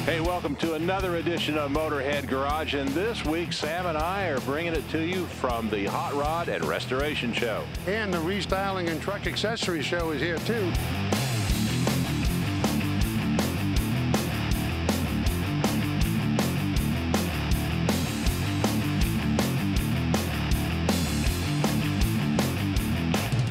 Hey, welcome to another edition of Motorhead Garage, and this week Sam and I are bringing it to you from the Hot Rod and Restoration Show. And the Restyling and Truck Accessory Show is here too.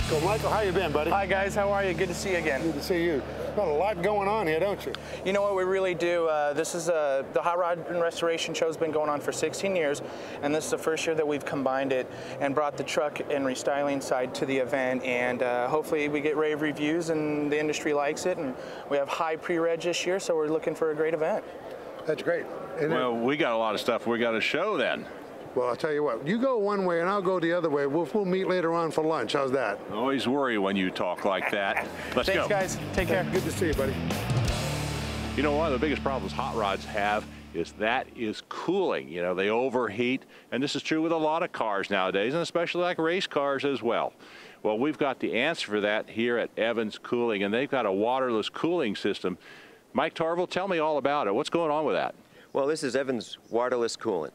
So Michael, how you been, buddy? Hi guys, how are you? Good to see you again. Good to see you. Got a lot going on here, don't you? You know what, we really do. This is the Hot Rod and Restoration Show has been going on for 16 years, and this is the first year that we've combined it and brought the truck and restyling side to the event, and hopefully we get rave reviews and the industry likes it, and we have high pre-reg this year, so we're looking for a great event. That's great. Well, we got a lot of stuff we got to show then. Well, I'll tell you what, you go one way and I'll go the other way. We'll meet later on for lunch. How's that? I always worry when you talk like that. Let's go. Thanks, guys. Take care. Good to see you, buddy. You know, one of the biggest problems hot rods have is cooling. You know, they overheat, and this is true with a lot of cars nowadays, and especially like race cars as well. Well, we've got the answer for that here at Evans Cooling, and they've got a waterless cooling system. Mike Tarville, tell me all about it. What's going on with that? Well, this is Evans waterless coolant,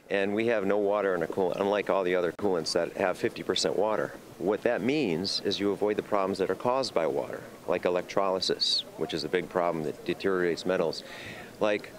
and we have no water in a coolant, unlike all the other coolants that have 50% water. What that means is you avoid the problems that are caused by water, like electrolysis, which is a big problem that deteriorates metals, like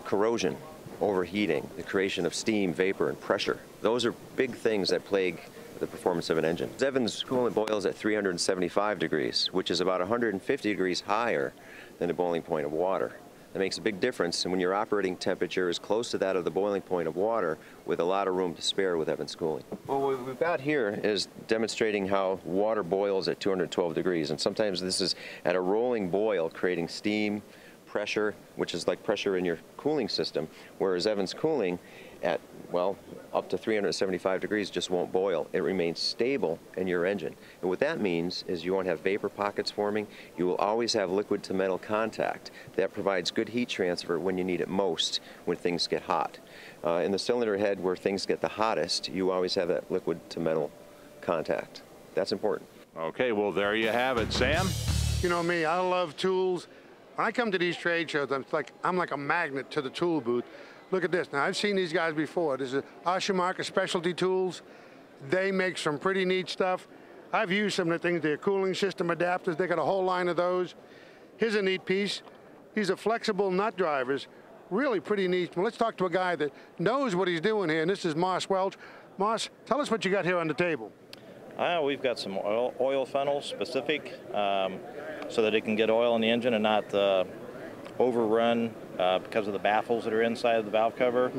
corrosion, overheating, the creation of steam, vapor, and pressure. Those are big things that plague the performance of an engine. Evans coolant boils at 375 degrees, which is about 150 degrees higher than the boiling point of water. That makes a big difference, and when your operating temperature is close to that of the boiling point of water, with a lot of room to spare with Evans cooling. Well, what we've got here is demonstrating how water boils at 212 degrees, and sometimes this is at a rolling boil, creating steam, pressure, which is like pressure in your cooling system, whereas Evans cooling at, well, up to 375 degrees just won't boil. It remains stable in your engine. And what that means is you won't have vapor pockets forming. You will always have liquid to metal contact. That provides good heat transfer when you need it most, when things get hot. In the cylinder head where things get the hottest, you always have that liquid to metal contact. That's important. Okay, well, there you have it. Sam? You know me, I love tools. When I come to these trade shows, I'm like a magnet to the tool booth. Look at this. Now, I've seen these guys before. This is Oshmark Specialty Tools. They make some pretty neat stuff. I've used some of the things, their cooling system adapters. They got a whole line of those. Here's a neat piece. These are flexible nut drivers. Really pretty neat. Well, let's talk to a guy that knows what he's doing here, and this is Moss Welch. Moss, tell us what you got here on the table. We've got some oil funnels specific so that it can get oil in the engine and not overrun because of the baffles that are inside of the valve cover.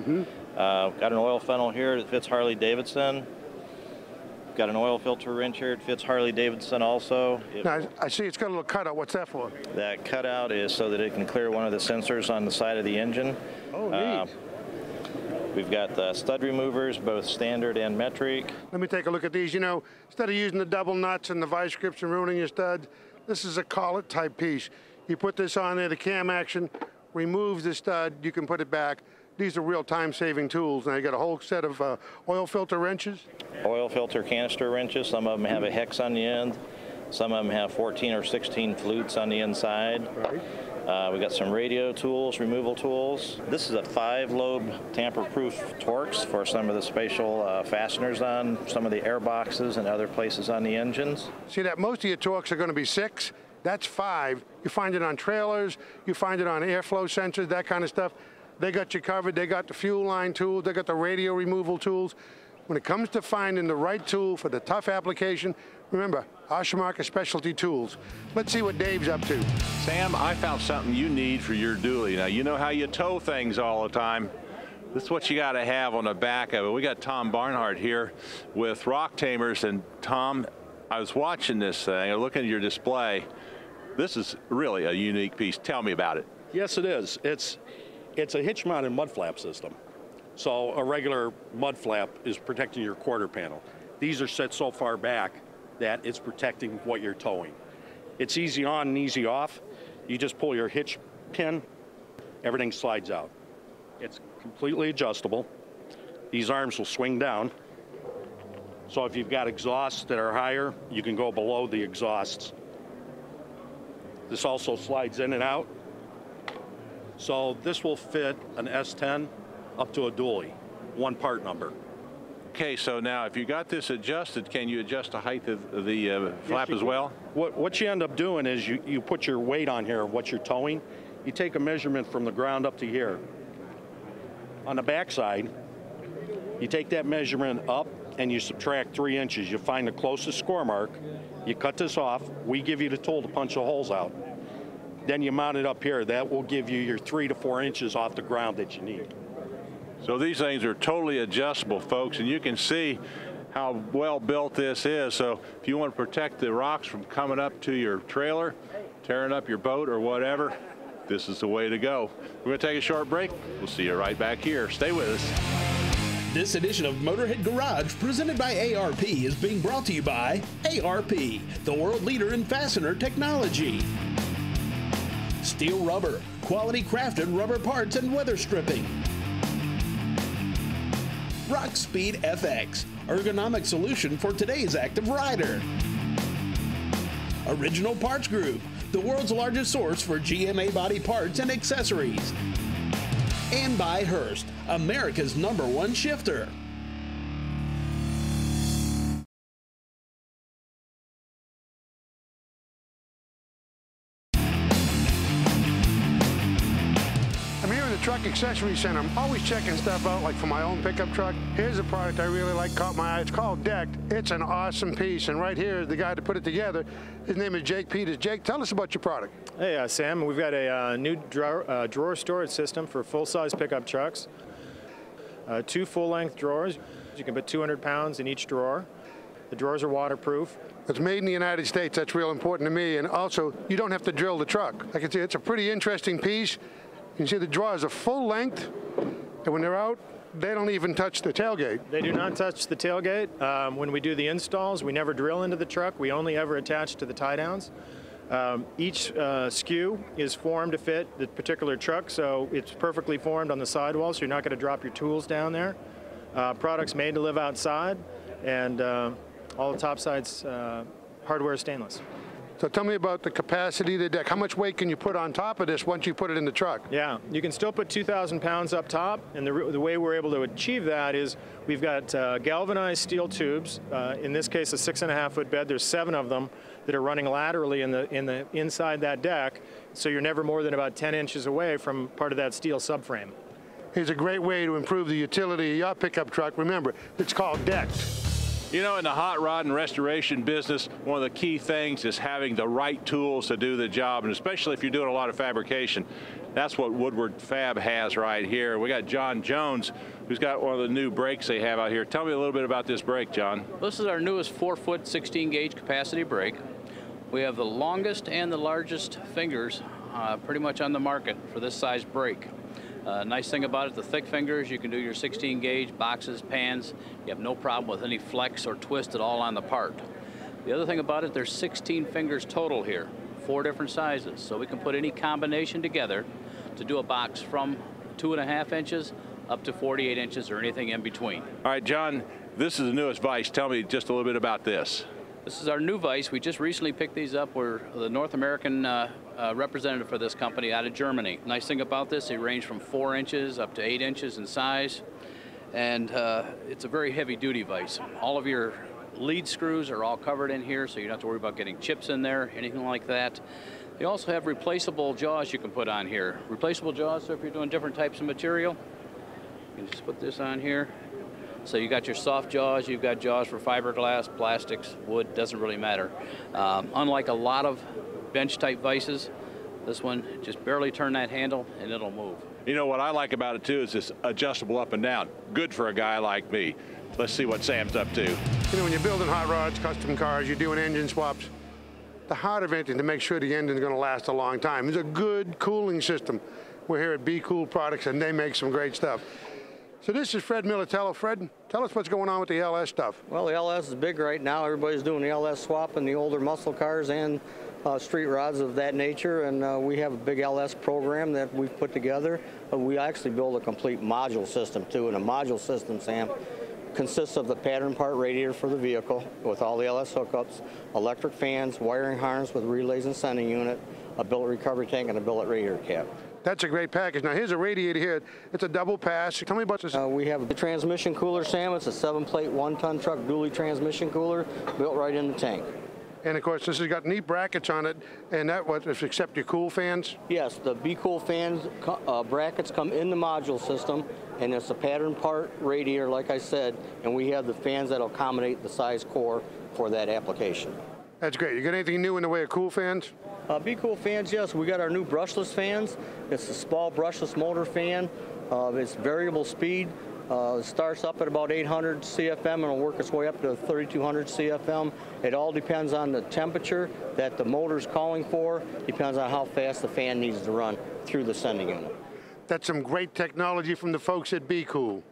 Got an oil funnel here that fits Harley Davidson. Got an oil filter wrench here. It fits Harley Davidson also. Now, I see it's got a little cutout. What's that for? That cutout is so that it can clear one of the sensors on the side of the engine. Oh, neat. We've got the stud removers, both standard and metric. Let me take a look at these. You know, instead of using the double nuts and the vice grips and ruining your studs, this is a collet type piece. You put this on there, the cam action removes the stud, you can put it back. These are real time-saving tools. Now you got a whole set of oil filter wrenches. Oil filter canister wrenches. Some of them have a hex on the end. Some of them have 14 or 16 flutes on the inside. Right. We got some radio tools, removal tools. This is a 5-lobe tamper-proof Torx for some of the spatial fasteners on some of the air boxes and other places on the engines. See that most of your Torx are going to be 6. That's 5. You find it on trailers. You find it on airflow sensors, that kind of stuff. They got you covered. They got the fuel line tools. They got the radio removal tools. When it comes to finding the right tool for the tough application, remember, Oshmark Specialty Tools. Let's see what Dave's up to. Sam, I found something you need for your dually. Now, you know how you tow things all the time. This is what you got to have on the back of it. We got Tom Barnhart here with Rock Tamers. And Tom, I was watching this thing and looking at your display. This is really a unique piece. Tell me about it. Yes, it is. It's a hitch-mounted mud flap system. So a regular mud flap is protecting your quarter panel. These are set so far back that it's protecting what you're towing. It's easy on and easy off. You just pull your hitch pin, everything slides out. It's completely adjustable. These arms will swing down. So if you've got exhausts that are higher, you can go below the exhausts. This also slides in and out. So this will fit an S10 up to a dually, one part number. Okay, so now if you got this adjusted, can you adjust the height of the flap as well? What you end up doing is you put your weight on here of what you're towing. You take a measurement from the ground up to here. On the back side, you take that measurement up and you subtract 3 inches. You find the closest score mark. You cut this off. We give you the tool to punch the holes out. Then you mount it up here. That will give you your 3 to 4 inches off the ground that you need. So these things are totally adjustable, folks, and you can see how well built this is. So if you want to protect the rocks from coming up to your trailer, tearing up your boat or whatever, this is the way to go. We're going to take a short break. We'll see you right back here. Stay with us. This edition of Motorhead Garage, presented by ARP, is being brought to you by ARP, the world leader in fastener technology. Steel rubber, quality crafted rubber parts and weather stripping. Rock Speed FX, ergonomic solution for today's active rider. Original Parts Group, the world's largest source for GMA body parts and accessories. And by Hurst, America's #1 shifter. I'm here in the Truck Accessory Center. I'm always checking stuff out, like for my own pickup truck. Here's a product I really like, caught my eye. It's called Decked. It's an awesome piece, and right here is the guy that put it together. His name is Jake Peters. Jake, tell us about your product. Hey, Sam, we've got a new drawer storage system for full-size pickup trucks. 2 full-length drawers. You can put 200 pounds in each drawer. The drawers are waterproof. It's made in the United States. That's real important to me. And also, you don't have to drill the truck. I can see it's a pretty interesting piece. You can see the drawers are full length, and when they're out, they don't even touch the tailgate. They do not touch the tailgate. When we do the installs, we never drill into the truck. We only ever attach to the tie-downs. Each skew is formed to fit the particular truck, so it's perfectly formed on the sidewall, so you're not going to drop your tools down there. Products made to live outside, and all the top sides hardware is stainless. So tell me about the capacity of the deck. How much weight can you put on top of this once you put it in the truck? Yeah, you can still put 2,000 pounds up top, and the way we're able to achieve that is we've got galvanized steel tubes. In this case, a 6.5-foot bed. There's 7 of them that are running laterally in the inside that deck, so you're never more than about 10 inches away from part of that steel subframe. Here's a great way to improve the utility of your pickup truck. Remember, it's called Decked. You know, in the hot rod and restoration business, one of the key things is having the right tools to do the job, and especially if you're doing a lot of fabrication. That's what Woodward Fab has right here. We got John Jones, who's got one of the new brakes they have out here. Tell me a little bit about this brake, John. This is our newest 4-foot 16-gauge capacity brake. We have the longest and the largest fingers pretty much on the market for this size brake. Nice thing about it, the thick fingers, you can do your 16-gauge boxes, pans. You have no problem with any flex or twist at all on the part. The other thing about it, there's 16 fingers total here, 4 different sizes. So we can put any combination together to do a box from 2.5 inches up to 48 inches or anything in between. All right, John, this is the newest vise. Tell me just a little bit about this. This is our new vise. We just recently picked these up. We're the North American representative for this company out of Germany. Nice thing about this, they range from 4 inches up to 8 inches in size, and it's a very heavy-duty vise. All of your lead screws are all covered in here, so you don't have to worry about getting chips in there, anything like that. They also have replaceable jaws you can put on here. Replaceable jaws, so if you're doing different types of material, you can just put this on here. So you got your soft jaws, you've got jaws for fiberglass, plastics, wood, doesn't really matter. Unlike a lot of bench type vices, this one just barely turn that handle and it'll move. You know what I like about it too is it's adjustable up and down. Good for a guy like me. Let's see what Sam's up to. You know, when you're building hot rods, custom cars, you're doing engine swaps, the heart of it is to make sure the engine's going to last a long time. There's a good cooling system. We're here at Be Cool Products, and they make some great stuff. So this is Fred Militello. Fred, tell us what's going on with the LS stuff. Well, the LS is big right now. Everybody's doing the LS swap in the older muscle cars and street rods of that nature, and we have a big LS program that we've put together. We actually build a complete module system too, and a module system, Sam, consists of the pattern part radiator for the vehicle with all the LS hookups, electric fans, wiring harness with relays and sending unit, a billet recovery tank, and a billet radiator cap. That's a great package. Now here's a radiator here. It's a double pass. Tell me about this. We have the transmission cooler, Sam. It's a 7-plate, 1-ton truck dually transmission cooler built right in the tank. And of course, this has got neat brackets on it, and that what except your cool fans? Yes, the Be Cool fans brackets come in the module system, and it's a pattern part radiator, like I said, and we have the fans that accommodate the size core for that application. That's great. You got anything new in the way of cool fans? Be Cool fans, yes. We got our new brushless fans. It's a small brushless motor fan. It's variable speed. It starts up at about 800 CFM and will work its way up to 3200 CFM. It all depends on the temperature that the motor's calling for. Depends on how fast the fan needs to run through the sending unit. That's some great technology from the folks at Be Cool.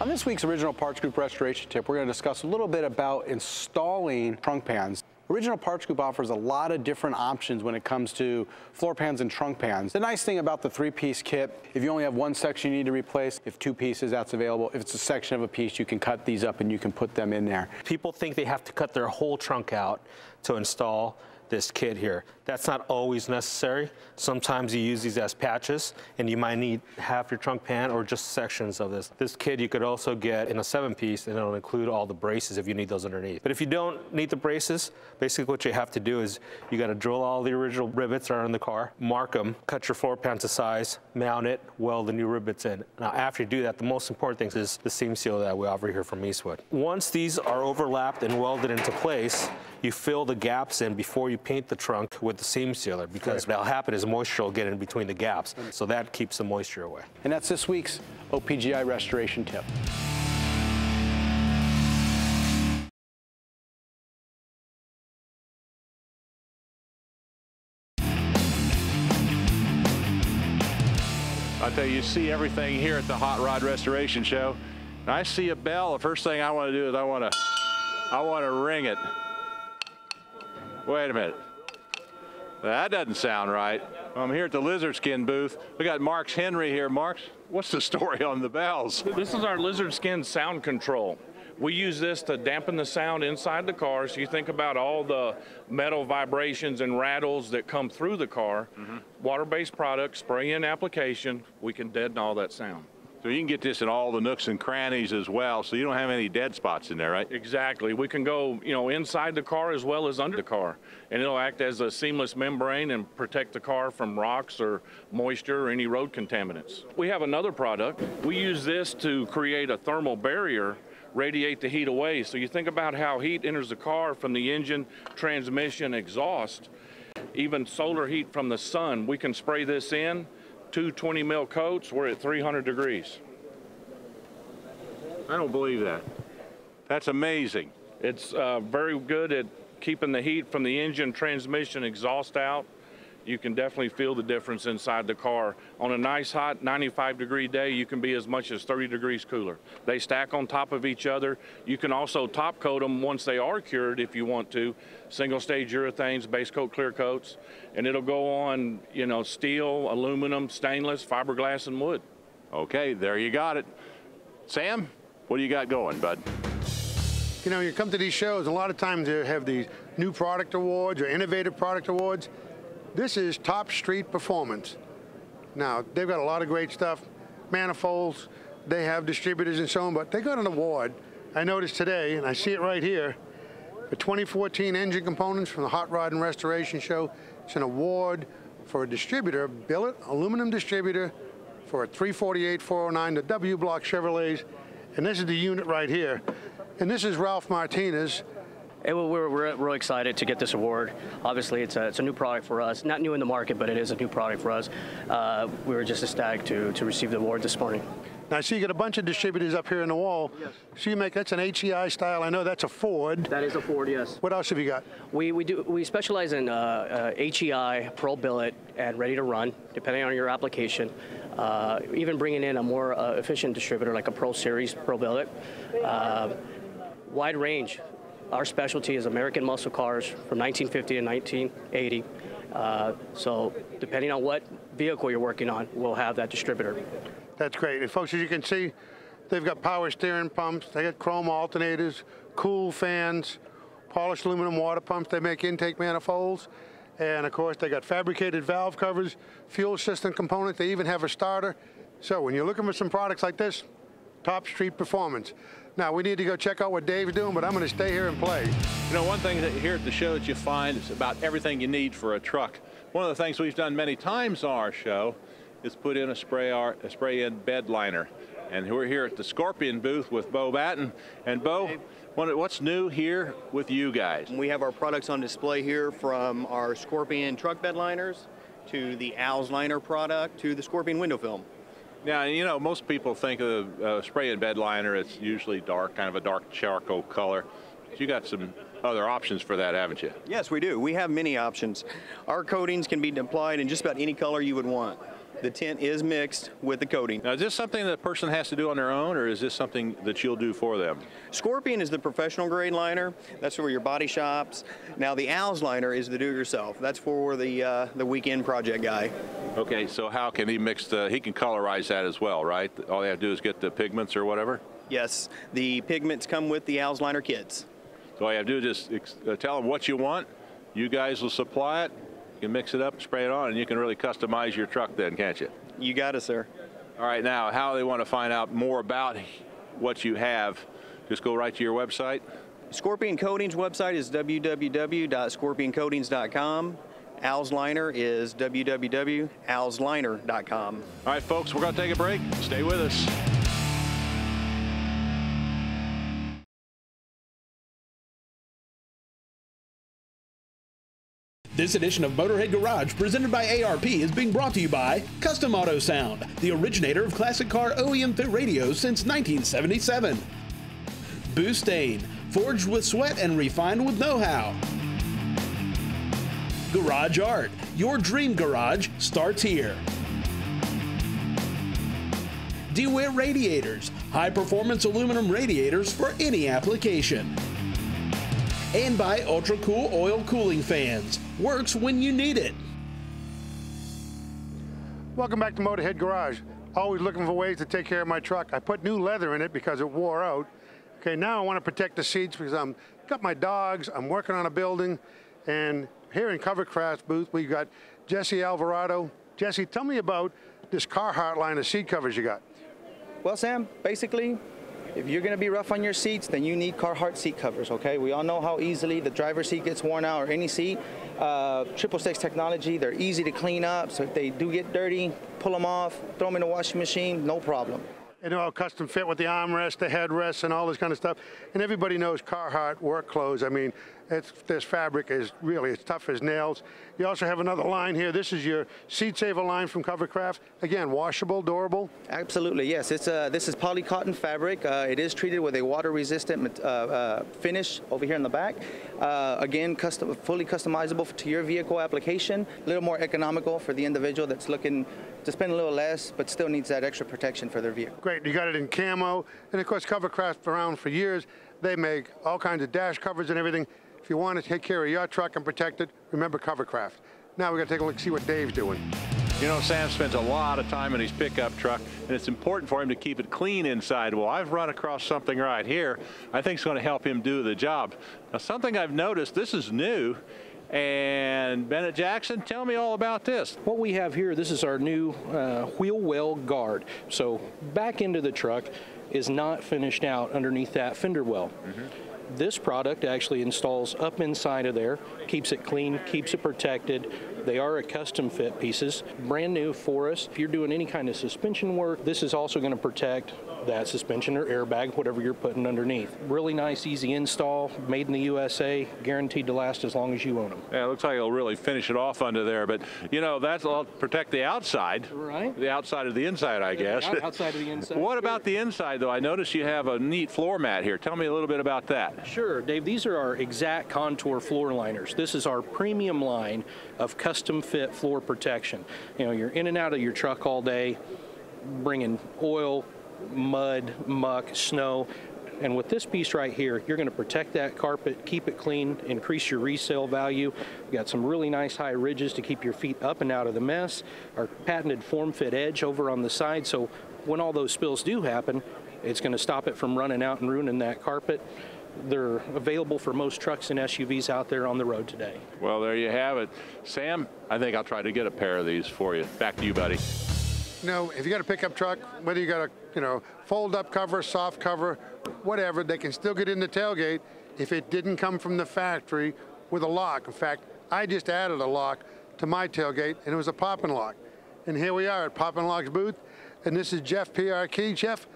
On this week's Original Parts Group Restoration Tip, we're going to discuss a little bit about installing trunk pans. Original Parts Group offers a lot of different options when it comes to floor pans and trunk pans. The nice thing about the 3-piece kit, if you only have one section you need to replace, if 2 pieces, that's available. If it's a section of a piece, you can cut these up and you can put them in there. People think they have to cut their whole trunk out to install this kit here. That's not always necessary. Sometimes you use these as patches, and you might need half your trunk pan or just sections of this. This kit you could also get in a 7-piece, and it'll include all the braces if you need those underneath. But if you don't need the braces, basically what you have to do is you got to drill all the original rivets that are in the car, mark them, cut your floor pan to size, mount it, weld the new rivets in. Now after you do that, the most important thing is the seam seal that we offer here from Eastwood. Once these are overlapped and welded into place, you fill the gaps in before you paint the trunk with the seam sealer, because what'll happen is moisture will get in between the gaps, so that keeps the moisture away. And that's this week's OPGI Restoration Tip. I tell you, you see everything here at the Hot Rod Restoration Show. And I see a bell. The first thing I want to do is I want to ring it. Wait a minute. That doesn't sound right. I'm here at the Lizard Skin booth. We got Marks Henry here. Marks, what's the story on the bells? This is our Lizard Skin sound control. We use this to dampen the sound inside the car. So you think about all the metal vibrations and rattles that come through the car. Water-based product, spray-in application, we can deaden all that sound. So you can get this in all the nooks and crannies as well, so you don't have any dead spots in there, right? Exactly. We can go, inside the car as well as under the car, and it'll act as a seamless membrane and protect the car from rocks or moisture or any road contaminants. We have another product. We use this to create a thermal barrier, radiate the heat away. So you think about how heat enters the car from the engine, transmission, exhaust, even solar heat from the sun. We can spray this in. 2 20 mil coats, we're at 300 degrees. I don't believe that. That's amazing. It's very good at keeping the heat from the engine, transmission, exhaust out. You can definitely feel the difference inside the car. On a nice hot 95-degree day, you can be as much as 30 degrees cooler. They stack on top of each other. You can also top coat them once they are cured if you want to. Single stage urethanes, base coat, clear coats, and it'll go on, steel, aluminum, stainless, fiberglass, and wood. Okay, there you got it. Sam, what do you got going, bud? You come to these shows, a lot of times they have these new product awards or innovative product awards. This is Top Street Performance. Now, they've got a lot of great stuff, manifolds, they have distributors and so on, but they got an award, I noticed today, and I see it right here, the 2014 engine components from the Hot Rod and Restoration Show. It's an award for a distributor, billet aluminum distributor for a 348 409, the W Block Chevrolets, and this is the unit right here. And this is Ralph Martinez. We're really excited to get this award. Obviously, it's a new product for us. Not new in the market, but it is a new product for us. We were just ecstatic to receive the award this morning. Now, I see you got a bunch of distributors up here in the wall. Yes. So that's an HEI style. I know that's a Ford. That is a Ford, yes. What else have you got? We specialize in HEI, Pro Billet, and ready to run, depending on your application. Even bringing in a more efficient distributor like a Pro Series Pro Billet. Wide range. Our specialty is American muscle cars from 1950 to 1980. So depending on what vehicle you're working on, we'll have that distributor. That's great. And folks, as you can see, they've got power steering pumps, they got chrome alternators, cool fans, polished aluminum water pumps, they make intake manifolds, And of course, they got fabricated valve covers, fuel system component. They even have a starter. So when you're looking for some products like this, top street performance. Now, we need to go check out what Dave's doing, but I'm going to stay here and play. You know, one thing that here at the show that you find is about everything you need for a truck. One of the things we've done many times on our show is put in a spray-in bed liner. And we're here at the Scorpion booth with Bo Batten. And Bo, what's new here with you guys? We have our products on display here, from our Scorpion truck bed liners to the Owls liner product to the Scorpion window film. Now, you know, most people think of spray-in bed liner, it's usually dark, kind of a dark charcoal color. But you got some other options for that, haven't you? Yes, we do. We have many options. Our coatings can be applied in just about any color you would want. The tint is mixed with the coating. Now, is this something that a person has to do on their own, or is this something that you'll do for them? Scorpion is the professional grade liner. That's for your body shops. Now, the Owls liner is the do-it-yourself. That's for the weekend project guy. Okay, so how can he mix he can colorize that as well, right? All they have to do is get the pigments or whatever? Yes, the pigments come with the Owls liner kits. So all you have to do is just tell them what you want. You guys will supply it. You can mix it up, spray it on, and you can really customize your truck then, can't you? You got it, sir. All right, now, how they want to find out more about what you have, just go right to your website? Scorpion Coatings website is www.scorpioncoatings.com. Owls Liner is www.owlsliner.com. All right, folks, we're going to take a break. Stay with us. This edition of Motorhead Garage, presented by ARP, is being brought to you by Custom Auto Sound, the originator of classic car OEM fit radios since 1977. Boostain, forged with sweat and refined with know-how. Garage Art, your dream garage starts here. DeWitt Radiators, high-performance aluminum radiators for any application. And by Ultra Cool Oil Cooling Fans. Works when you need it. Welcome back to Motorhead Garage. Always looking for ways to take care of my truck. I put new leather in it because it wore out. Okay, now I want to protect the seats because I'm got my dogs, I'm working on a building, and here in Covercraft's booth we got Jesse Alvarado. Jesse, tell me about this Carhartt line of seat covers you got. Well, Sam, basically, if you're going to be rough on your seats, then you need Carhartt seat covers, okay? We all know how easily the driver's seat gets worn out, or any seat. 666 technology, they're easy to clean up, so if they do get dirty, pull them off, throw them in the washing machine, no problem. And they're all custom fit with the armrest, the headrests, and all this kind of stuff. And everybody knows Carhartt work clothes. I mean, this fabric is really as tough as nails. You also have another line here. This is your Seat Saver line from Covercraft. Again, washable, durable. Absolutely, yes. This is poly cotton fabric. It is treated with a water-resistant finish over here in the back. Again, fully customizable to your vehicle application. A little more economical for the individual that's looking to spend a little less, but still needs that extra protection for their vehicle. Great. You got it in camo. And of course, Covercraft's been around for years. They make all kinds of dash covers and everything. If you want to take care of your truck and protect it, remember Covercraft. Now we got to take a look and see what Dave's doing. You know, Sam spends a lot of time in his pickup truck, and it's important for him to keep it clean inside. Well, I've run across something right here I think is going to help him do the job. Now, something I've noticed, this is new. And Bennett Jackson, tell me all about this. What we have here, this is our new wheel well guard. So back into the truck is not finished out underneath that fender well. This product actually installs up inside of there, keeps it clean, keeps it protected. They are a custom fit pieces, brand new for us. If you're doing any kind of suspension work, this is also going to protect that suspension or airbag, whatever you're putting underneath. Really nice, easy install, made in the USA, guaranteed to last as long as you own them. Yeah, it looks like it'll really finish it off under there, but you know, that'll protect the outside. Right. The outside of the inside, I guess. Outside of the inside. What about the inside, though? I noticed you have a neat floor mat here. Tell me a little bit about that. Sure, Dave. These are our exact contour floor liners. This is our premium line of custom fit floor protection. You know, you're in and out of your truck all day, bringing oil, mud, muck, snow, and with this piece right here, you're going to protect that carpet, keep it clean, increase your resale value. We've got some really nice high ridges to keep your feet up and out of the mess. Our patented form fit edge over on the side, so when all those spills do happen, it's going to stop it from running out and ruining that carpet. They're available for most trucks and SUVs out there on the road today. Well, there you have it. Sam, I think I'll try to get a pair of these for you. Back to you, buddy. You know, if you got a pickup truck, whether you got a, fold-up cover, soft cover, whatever, they can still get in the tailgate if it didn't come from the factory with a lock. In fact, I just added a lock to my tailgate, and it was a pop-and lock. And here we are at Pop-and Lock's booth, and this is Jeff PRK. Jeff,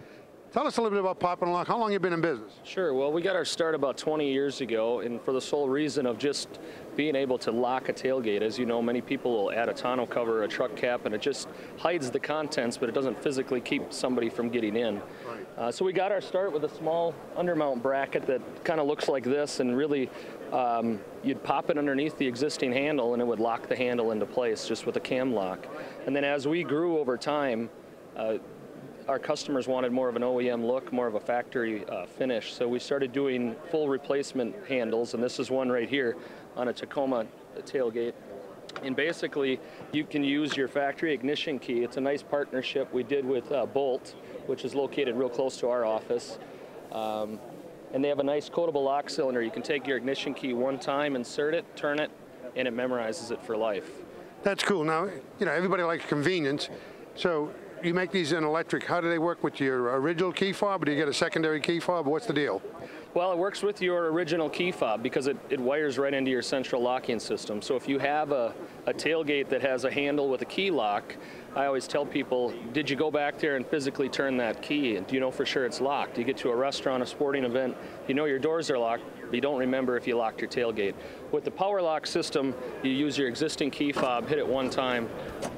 tell us a little bit about Pop-and Lock. How long have you been in business? Sure. Well, we got our start about 20 years ago, and for the sole reason of just being able to lock a tailgate. As you know, many people will add a tonneau cover, a truck cap, and it just hides the contents, but it doesn't physically keep somebody from getting in. Right. So we got our start with a small undermount bracket that kind of looks like this, and really you'd pop it underneath the existing handle, and it would lock the handle into place just with a cam lock. And then as we grew over time, our customers wanted more of an OEM look, more of a factory finish. So we started doing full replacement handles, and this is one right here on a Tacoma tailgate. And basically, you can use your factory ignition key. It's a nice partnership we did with Bolt, which is located real close to our office. And they have a nice coatable lock cylinder. You can take your ignition key one time, insert it, turn it, and it memorizes it for life. That's cool. Now, everybody likes convenience. So you make these in electric. How do they work with your original key fob, or do you get a secondary key fob? What's the deal? Well, it works with your original key fob because it wires right into your central locking system. So if you have a tailgate that has a handle with a key lock, I always tell people, did you go back there and physically turn that key? And do you know for sure it's locked? You get to a restaurant, a sporting event, you know your doors are locked, but you don't remember if you locked your tailgate. With the power lock system, you use your existing key fob, hit it one time,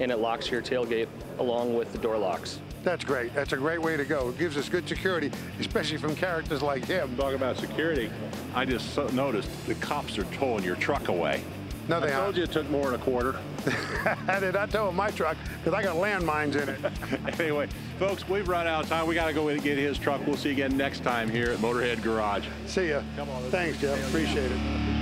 and it locks your tailgate along with the door locks. That's great. That's a great way to go. It gives us good security, especially from characters like him. Talk about security. I just noticed the cops are towing your truck away. No, they I told you it took more than a quarter. I did not tow my truck because I got landmines in it. Anyway, folks, we've run out of time. We got to go in and get his truck. We'll see you again next time here at Motorhead Garage. See ya. Come on. Thanks, Jeff. Appreciate it.